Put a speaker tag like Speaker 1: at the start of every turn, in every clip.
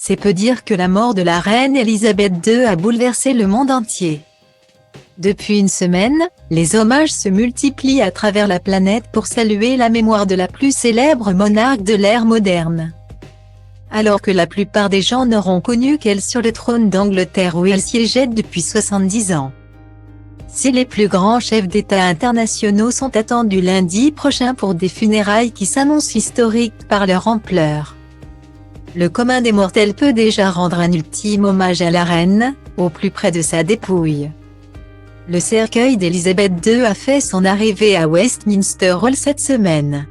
Speaker 1: C'est peu dire que la mort de la reine Elisabeth II a bouleversé le monde entier. Depuis une semaine, les hommages se multiplient à travers la planète pour saluer la mémoire de la plus célèbre monarque de l'ère moderne. Alors que la plupart des gens n'auront connu qu'elle sur le trône d'Angleterre où elle siégeait depuis 70 ans. Si les plus grands chefs d'État internationaux sont attendus lundi prochain pour des funérailles qui s'annoncent historiques par leur ampleur, le commun des mortels peut déjà rendre un ultime hommage à la reine, au plus près de sa dépouille. Le cercueil d'Elisabeth II a fait son arrivée à Westminster Hall cette semaine.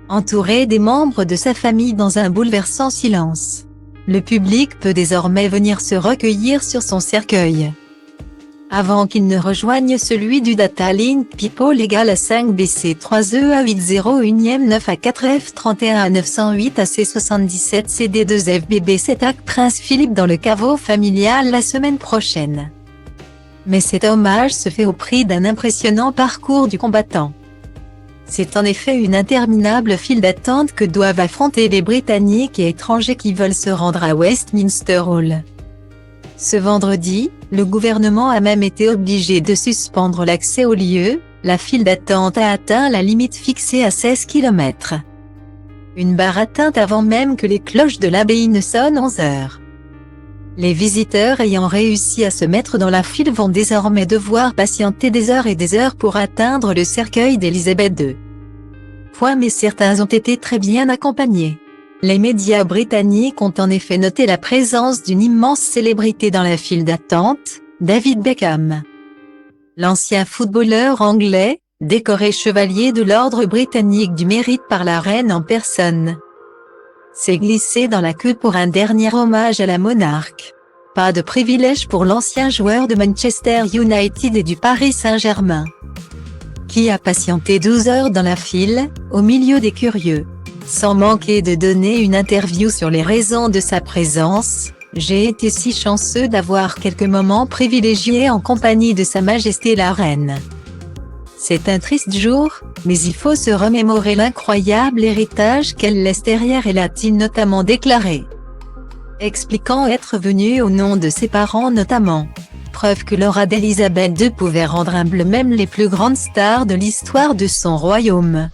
Speaker 1: Entouré des membres de sa famille dans un bouleversant silence, le public peut désormais venir se recueillir sur son cercueil. Avant qu'il ne rejoigne celui du Data Link People égale à 5BC 3EA801-9A4F31 908 AC77 CD2FBB 7 AC Prince Philippe dans le caveau familial la semaine prochaine. Mais cet hommage se fait au prix d'un impressionnant parcours du combattant. C'est en effet une interminable file d'attente que doivent affronter les Britanniques et étrangers qui veulent se rendre à Westminster Hall. Ce vendredi, le gouvernement a même été obligé de suspendre l'accès au lieu, la file d'attente a atteint la limite fixée à 16 km. Une barre atteinte avant même que les cloches de l'abbaye ne sonnent 11 heures. Les visiteurs ayant réussi à se mettre dans la file vont désormais devoir patienter des heures et des heures pour atteindre le cercueil d'Elisabeth II. Mais certains ont été très bien accompagnés. Les médias britanniques ont en effet noté la présence d'une immense célébrité dans la file d'attente, David Beckham. L'ancien footballeur anglais, décoré chevalier de l'ordre britannique du mérite par la reine en personne, s'est glissé dans la queue pour un dernier hommage à la monarque. Pas de privilège pour l'ancien joueur de Manchester United et du Paris Saint-Germain, qui a patienté 12 heures dans la file, au milieu des curieux. Sans manquer de donner une interview sur les raisons de sa présence, j'ai été si chanceux d'avoir quelques moments privilégiés en compagnie de Sa Majesté la Reine. C'est un triste jour, mais il faut se remémorer l'incroyable héritage qu'elle laisse derrière, elle a-t-il notamment déclaré. Expliquant être venue au nom de ses parents notamment. Preuve que l'aura d'Elisabeth II pouvait rendre humble même les plus grandes stars de l'histoire de son royaume.